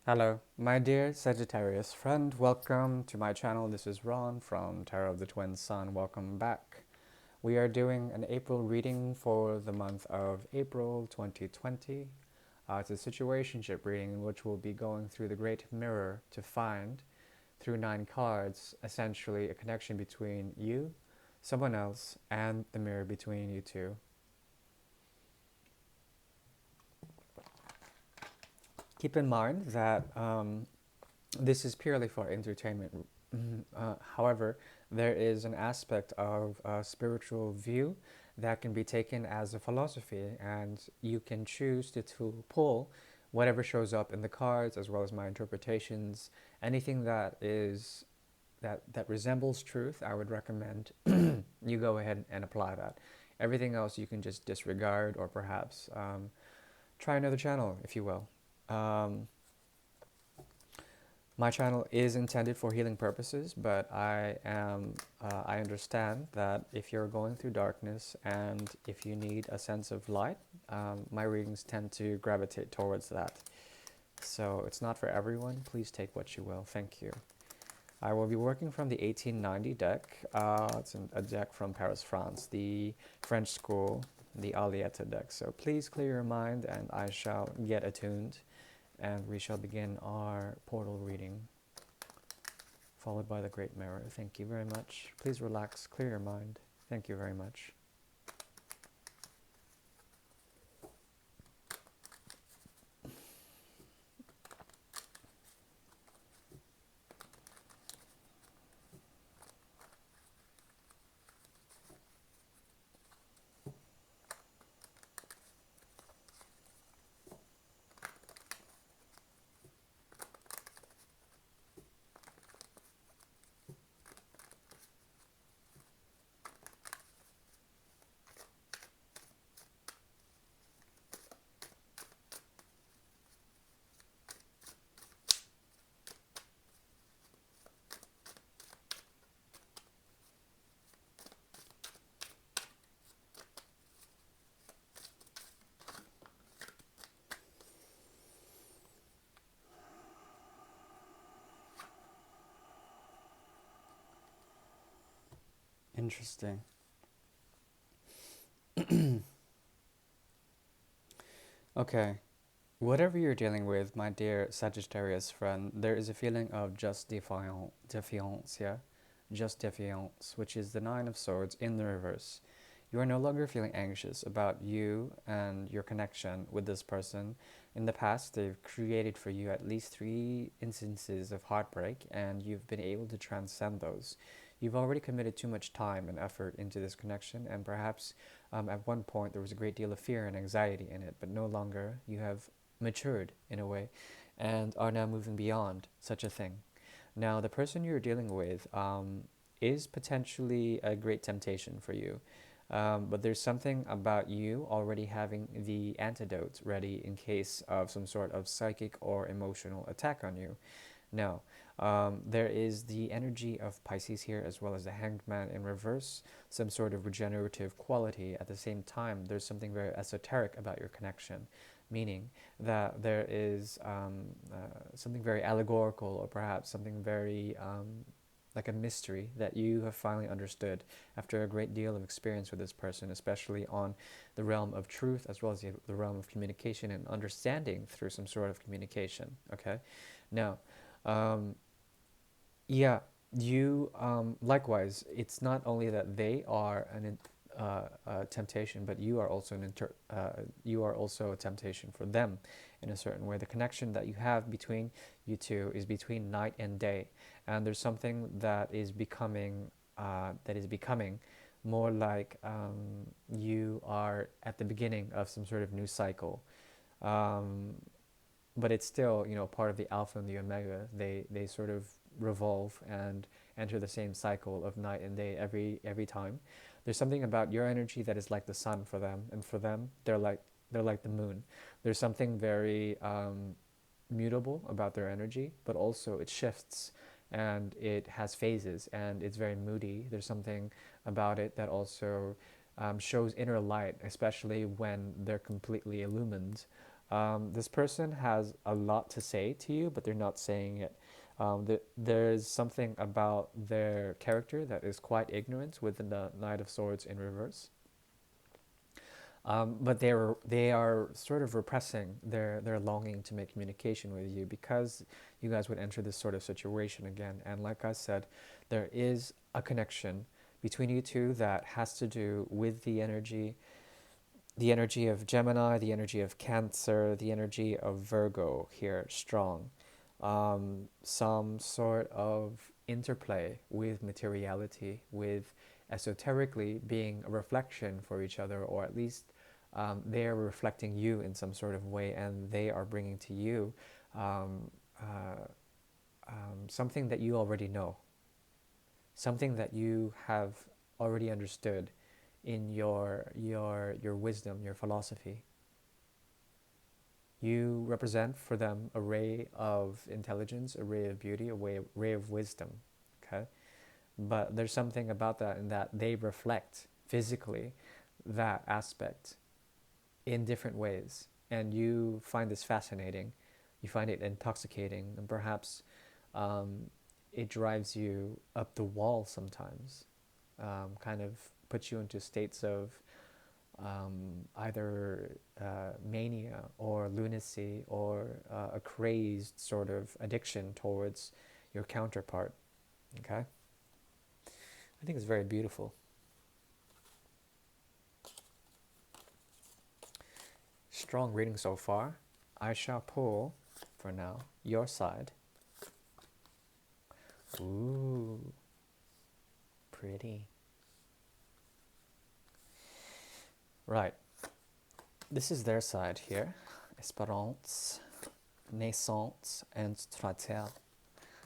Hello, my dear Sagittarius friend. Welcome to my channel. This is Ron from Tarot of the Twin Sun. Welcome back. We are doing an April reading for the month of April 2020. It's a situationship reading in which we'll be going through the Great Mirror to find, through 9 cards, essentially a connection between you, someone else, and the mirror between you two. Keep in mind that this is purely for entertainment. However, there is an aspect of a spiritual view that can be taken as a philosophy, and you can choose to pull whatever shows up in the cards, as well as my interpretations. Anything that resembles truth, I would recommend you go ahead and apply that. Everything else you can just disregard, or perhaps try another channel, if you will. Um, My channel is intended for healing purposes, but I understand that if you're going through darkness and if you need a sense of light, my readings tend to gravitate towards that. So it's not for everyone. Please take what you will. Thank you. I will be working from the 1890 deck. It's a deck from Paris, France, the French school, the Alietta deck. So please clear your mind and I shall get attuned, and we shall begin our portal reading, followed by the Great Mirror. Thank you very much. Please relax, clear your mind. Thank you very much. Interesting. Okay. Whatever you're dealing with, my dear Sagittarius friend, there is a feeling of just defiance, yeah? Just defiance, which is the Nine of Swords in the reverse. You are no longer feeling anxious about you and your connection with this person. In the past, they've created for you at least 3 instances of heartbreak, and you've been able to transcend those. You've already committed too much time and effort into this connection, and perhaps at one point there was a great deal of fear and anxiety in it, but no longer. You have matured in a way and are now moving beyond such a thing. Now, the person you're dealing with is potentially a great temptation for you. But there's something about you already having the antidote ready in case of some sort of psychic or emotional attack on you. Now, there is the energy of Pisces here, as well as the Hanged Man in reverse, some sort of regenerative quality. At the same time, there's something very esoteric about your connection, meaning that there is something very allegorical, or perhaps something very like a mystery that you have finally understood after a great deal of experience with this person, especially on the realm of truth, as well as the realm of communication and understanding through some sort of communication. Okay, now, um, yeah, you likewise. It's not only that they are temptation, but you are also you are also a temptation for them, in a certain way. The connection that you have between you two is between night and day, and there's something that is becoming more like you are at the beginning of some sort of new cycle. Um, but it's still, part of the alpha and the omega. They sort of revolve and enter the same cycle of night and day every time. There's something about your energy that is like the sun for them, and for them they're like the moon. There's something very mutable about their energy, but also it shifts and it has phases and it's very moody. There's something about it that also shows inner light, especially when they're completely illumined. This person has a lot to say to you, but they're not saying it. There's something about their character that is quite ignorant with the Knight of Swords in reverse. But they are sort of repressing their longing to make communication with you because you guys would enter this sort of situation again. And like I said, there is a connection between you two that has to do with the energy of Gemini, the energy of Cancer, the energy of Virgo here, strong. Some sort of interplay with materiality, with esoterically being a reflection for each other, or at least they are reflecting you in some sort of way, and they are bringing to you um, uh, something that you already know, something that you have already understood in your wisdom, your philosophy. You represent for them a ray of intelligence, a ray of beauty, ray of wisdom. Okay, but there's something about that in that they reflect physically that aspect in different ways, and you find this fascinating. You find it intoxicating, and perhaps um, it drives you up the wall sometimes. Kind of puts you into states of either mania or lunacy or a crazed sort of addiction towards your counterpart. Okay? I think it's very beautiful. Strong reading so far. I shall pull, for now, your side. Ooh, pretty. Right. This is their side here. Espérance, naissance, and stratèle.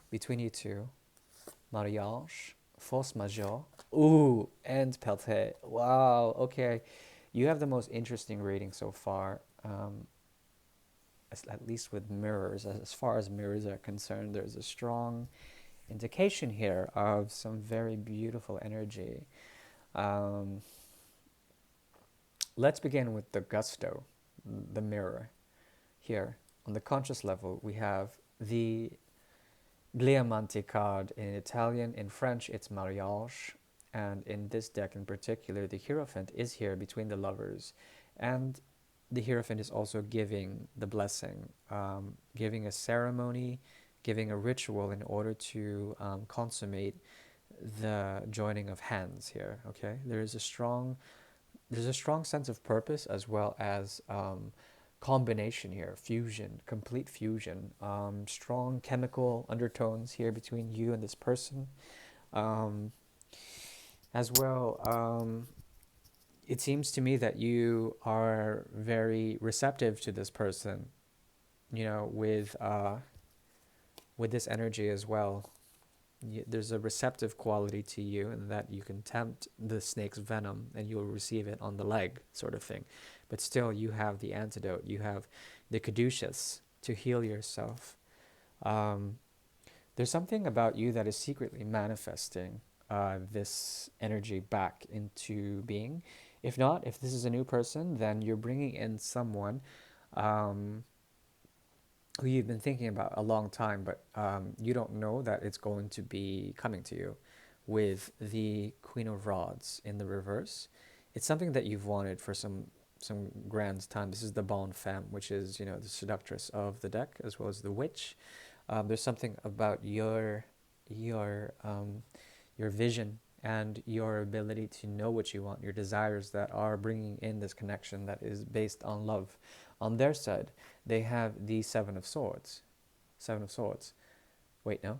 Between you two, mariage, force majeure, ooh, and pelté. Wow, okay. You have the most interesting reading so far, at least with mirrors. As far as mirrors are concerned, there's a strong indication here of some very beautiful energy. Um, let's begin with the gusto, the mirror. Here, on the conscious level, we have the Gliamante card in Italian. In French, it's mariage. And in this deck in particular, the Hierophant is here between the lovers. And the Hierophant is also giving the blessing, giving a ceremony, giving a ritual in order to consummate the joining of hands here. Okay, there's a strong sense of purpose as well as combination here, fusion, complete fusion, strong chemical undertones here between you and this person. Um, as well, it seems to me that you are very receptive to this person, you know, with this energy as well. There's a receptive quality to you, and that you can tempt the snake's venom and you'll receive it on the leg, sort of thing. But still, you have the antidote. You have the caduceus to heal yourself. Um, there's something about you that is secretly manifesting this energy back into being. If not, if this is a new person, then you're bringing in someone um, who you've been thinking about a long time, but you don't know that it's going to be coming to you with the Queen of Rods in the reverse. It's something that you've wanted for some grand time. This is the Bonne Femme, which is, you know, the seductress of the deck, as well as the witch. There's something about your your vision and your ability to know what you want, your desires that are bringing in this connection that is based on love. On their side, they have the Seven of Swords. Seven of Swords. Wait, no?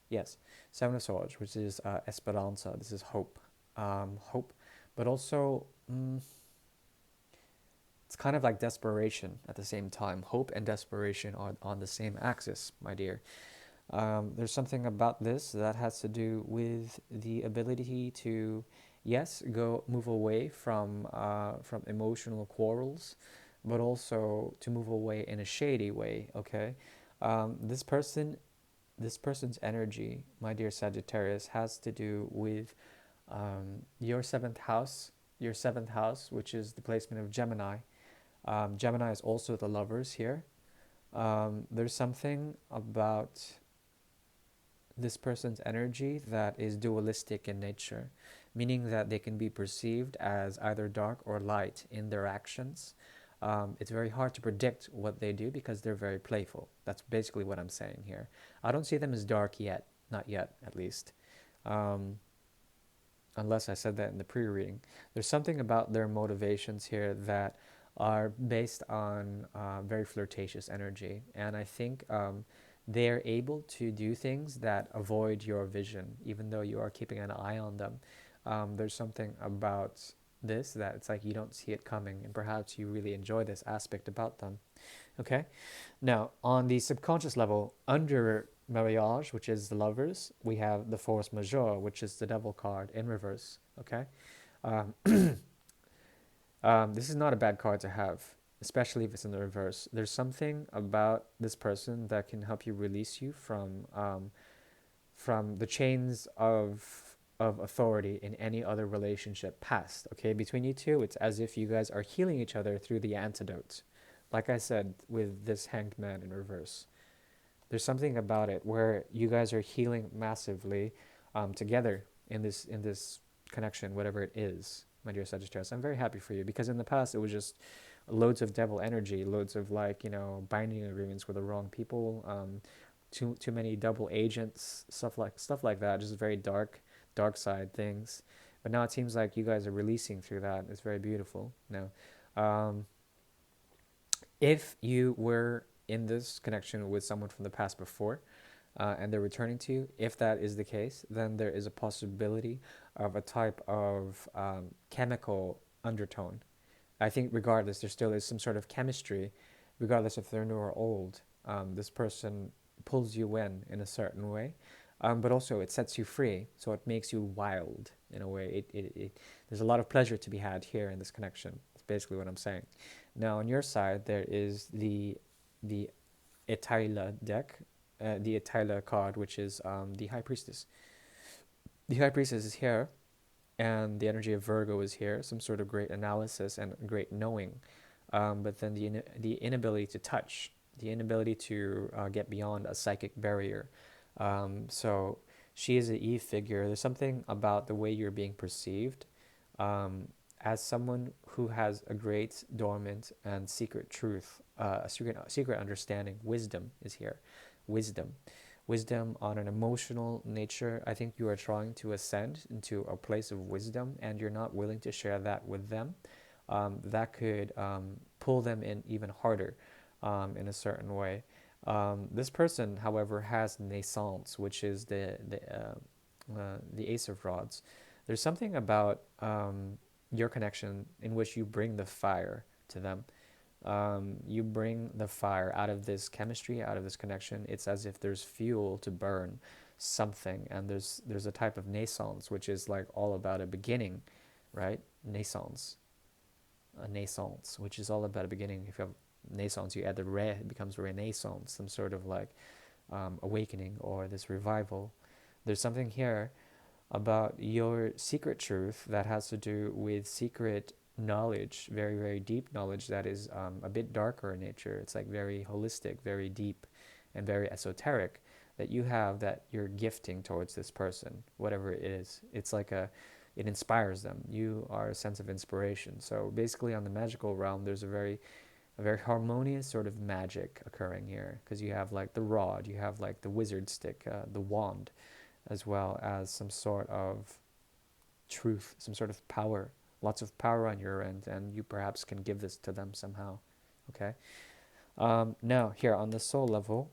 Yes. Seven of Swords, which is Esperanza. This is hope. Hope. But also, it's kind of like desperation at the same time. Hope and desperation are on the same axis, my dear. There's something about this that has to do with the ability to, yes, move away from emotional quarrels, but also to move away in a shady way. Okay, this person's energy, my dear Sagittarius, has to do with your seventh house, which is the placement of Gemini. Gemini is also the lovers here. There's something about this person's energy that is dualistic in nature, meaning that they can be perceived as either dark or light in their actions. It's very hard to predict what they do because they're very playful. That's basically what I'm saying here. I don't see them as dark yet, not yet at least, um, unless I said that in the pre reading. There's something about their motivations here that are based on very flirtatious energy. And I think they're able to do things that avoid your vision, even though you are keeping an eye on them. There's something about this that it's like you don't see it coming, and perhaps you really enjoy this aspect about them. Okay? Now, on the subconscious level, under marriage, which is the lovers, we have the force majeure, which is the devil card in reverse. Okay? Um, this is not a bad card to have, especially if it's in the reverse. There's something about this person that can help you release you from the chains of authority in any other relationship past. Okay, between you two, it's as if you guys are healing each other through the antidote. Like I said, with this hanged man in reverse, there's something about it where you guys are healing massively together in this connection, whatever it is, my dear Sagittarius. I'm very happy for you because in the past it was just loads of devil energy, loads of like binding agreements with the wrong people, too many double agents, stuff like that. Just very dark side things. But now it seems like you guys are releasing through that. It's very beautiful. Now, um, if you were in this connection with someone from the past before, and they're returning to you, if that is the case, then there is a possibility of a type of chemical undertone. I think regardless, there still is some sort of chemistry, regardless if they're new or old. This person pulls you in a certain way, but also it sets you free, so it makes you wild in a way. There's a lot of pleasure to be had here in this connection. That's basically what I'm saying. Now, on your side, there is the Etaila deck, the Etaila card, which is the High Priestess. The High Priestess is here, and the energy of Virgo is here, some sort of great analysis and great knowing, but then the inability to touch, the inability to get beyond a psychic barrier. So she is an Eve figure. There's something about the way you're being perceived um, as someone who has a great dormant and secret truth, a secret understanding. Wisdom is here. Wisdom. Wisdom on an emotional nature. I think you are trying to ascend into a place of wisdom and you're not willing to share that with them. That could pull them in even harder in a certain way. This person, however, has naissance, which is the Ace of Rods. There's something about your connection in which you bring the fire to them. You bring the fire out of this chemistry, out of this connection. It's as if there's fuel to burn something, and there's a type of naissance, which is like all about a beginning, right? Naissance, a naissance, which is all about a beginning. If you have naissance, you add the re, it becomes renaissance, some sort of like awakening or this revival. There's something here about your secret truth that has to do with secret knowledge, very, very deep knowledge that is a bit darker in nature. It's like very holistic, very deep, and very esoteric that you have that you're gifting towards this person, whatever it is. It's like it inspires them. You are a sense of inspiration. So basically on the magical realm, there's a very harmonious sort of magic occurring here because you have like the rod, you have like the wizard stick, the wand, as well as some sort of truth, some sort of power, lots of power on your end, and you perhaps can give this to them somehow. Okay. Now, here on the soul level,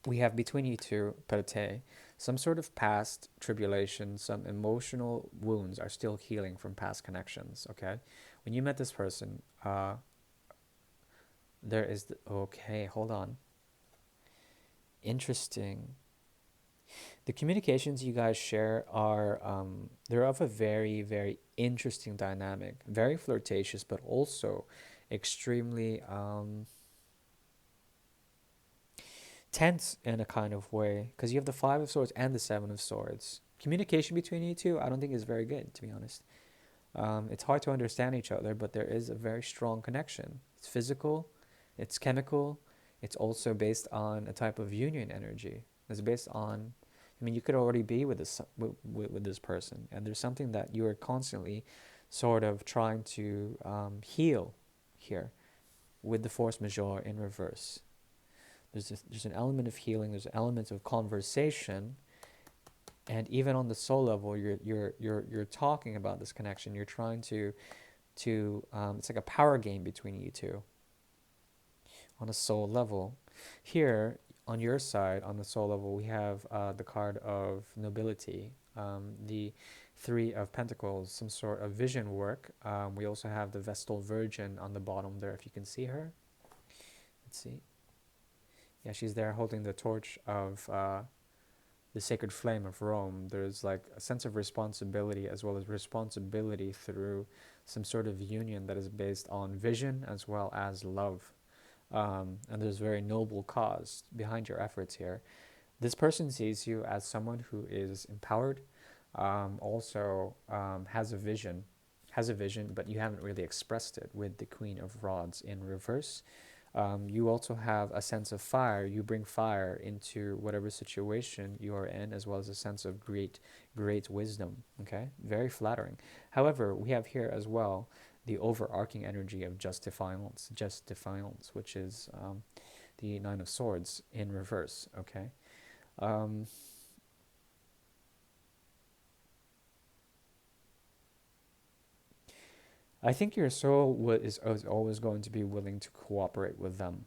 we have between you two, Perte, some sort of past tribulation, some emotional wounds are still healing from past connections. Okay. When you met this person, there is okay, hold on. Interesting. The communications you guys share are they're of a very, very interesting dynamic, very flirtatious, but also extremely tense in a kind of way because you have the Five of Swords and the Seven of Swords. Communication between you two, I don't think is very good, to be honest. It's hard to understand each other, but there is a very strong connection. It's physical, it's chemical, it's also based on a type of union energy. It's based on, I mean, you could already be with with this person, and there's something that you are constantly sort of trying to heal here with the force majeure in reverse. There's an element of healing, there's an element of conversation, and even on the soul level, you're talking about this connection. You're trying to it's like a power game between you two on a soul level. Here on your side, on the soul level, we have the card of nobility, the Three of Pentacles, some sort of vision work. We also have the Vestal Virgin on the bottom there, if you can see her. Let's see. Yeah, she's there holding the torch of the sacred flame of Rome. There's like a sense of responsibility, as well as responsibility through some sort of union that is based on vision as well as love. And there's a very noble cause behind your efforts here. This person sees you as someone who is empowered, also has a vision, but you haven't really expressed it with the Queen of Rods in reverse. You also have a sense of fire. You bring fire into whatever situation you are in, as well as a sense of great wisdom. Okay, very flattering. However, we have here as well the overarching energy of just defiance, which is the Nine of Swords in reverse. Okay. Um, I think your soul is always going to be willing to cooperate with them.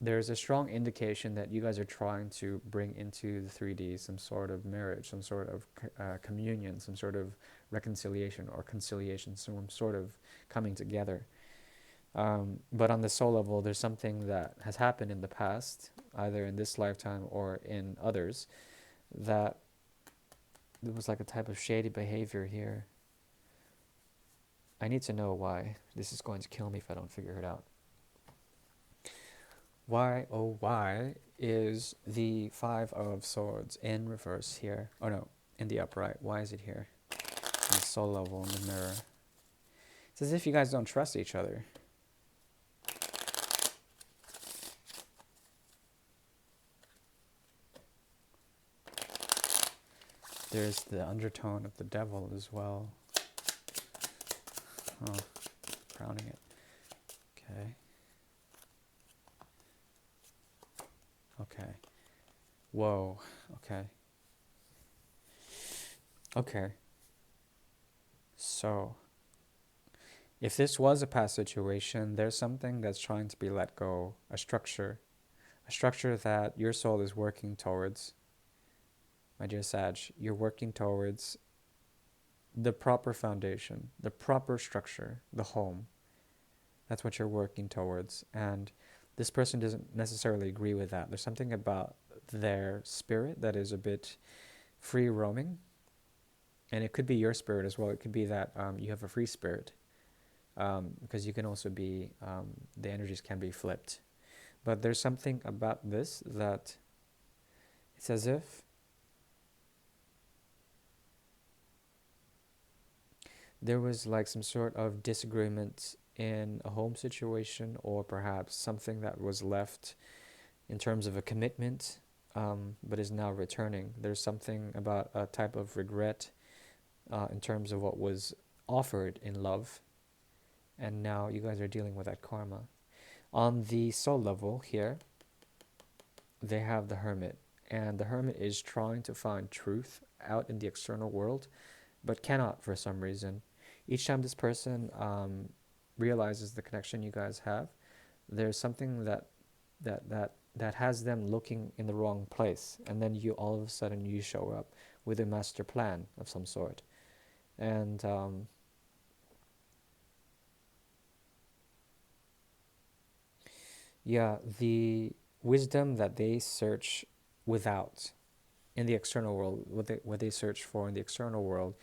There's a strong indication that you guys are trying to bring into the 3D some sort of marriage, some sort of communion, some sort of reconciliation or conciliation, some sort of coming together. But on the soul level, there's something that has happened in the past, either in this lifetime or in others, that there was like a type of shady behavior here. I need to know why. This is going to kill me if I don't figure it out. Why, oh why, is the Five of Swords in reverse here? Oh no, in the upright. Why is it here? On the soul level in the mirror. It's as if you guys don't trust each other. There's the undertone of the devil as well. Oh, crowning it. Okay. Okay. Whoa. Okay. Okay. So, if this was a past situation, there's something that's trying to be let go, a structure that your soul is working towards. My dear Sag, you're working towards the proper foundation, the proper structure, the home. That's what you're working towards. And this person doesn't necessarily agree with that. There's something about their spirit that is a bit free roaming. And it could be your spirit as well. It could be that you have a free spirit. Because you can also be, the energies can be flipped. But there's something about this that it's as if there was like some sort of disagreement in a home situation, or perhaps something that was left in terms of a commitment, but is now returning. There's something about a type of regret in terms of what was offered in love, and now you guys are dealing with that karma. On the soul level here, they have the Hermit, and the Hermit is trying to find truth out in the external world, but cannot for some reason. Each time this person realizes the connection you guys have, there's something that has them looking in the wrong place, and then you all of a sudden you show up with a master plan of some sort, and yeah, the wisdom that they search without in the external world, what they search for in the external world,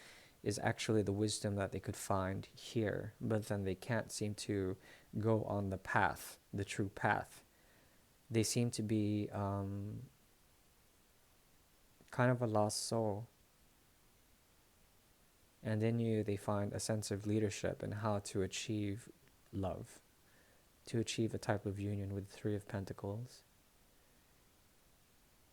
is actually the wisdom that they could find here, but then they can't seem to go on the path, the true path. They seem to be kind of a lost soul. And in you, they find a sense of leadership and how to achieve love, to achieve a type of union with the Three of Pentacles.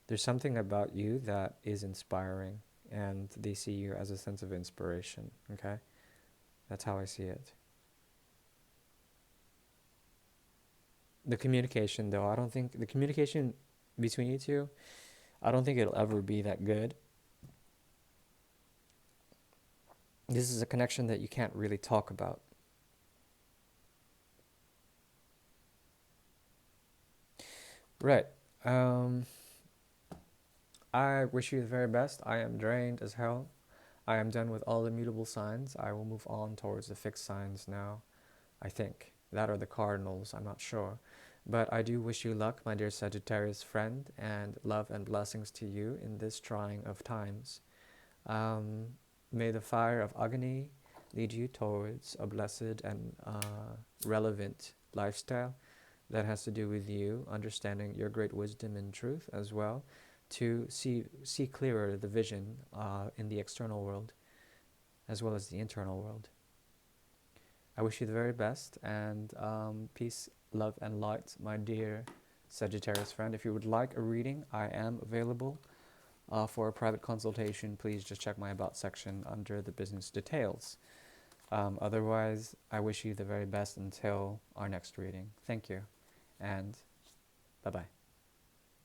There's something about you that is inspiring, and they see you as a sense of inspiration, okay? That's how I see it. The communication, though, I don't think the communication between you two, I don't think it'll ever be that good. This is a connection that you can't really talk about. Right. I wish you the very best. I am drained as hell. I am done with all the mutable signs. I will move on towards the fixed signs now, I think. That are the cardinals, I'm not sure. But I do wish you luck, my dear Sagittarius friend, and love and blessings to you in this trying of times. May the fire of agony lead you towards a blessed and relevant lifestyle that has to do with you understanding your great wisdom and truth as well, to see clearer the vision in the external world as well as the internal world. I wish you the very best, and peace, love, and light, my dear Sagittarius friend. If you would like a reading, I am available for a private consultation. Please just check my About section under the business details. Otherwise, I wish you the very best until our next reading. Thank you, and bye-bye.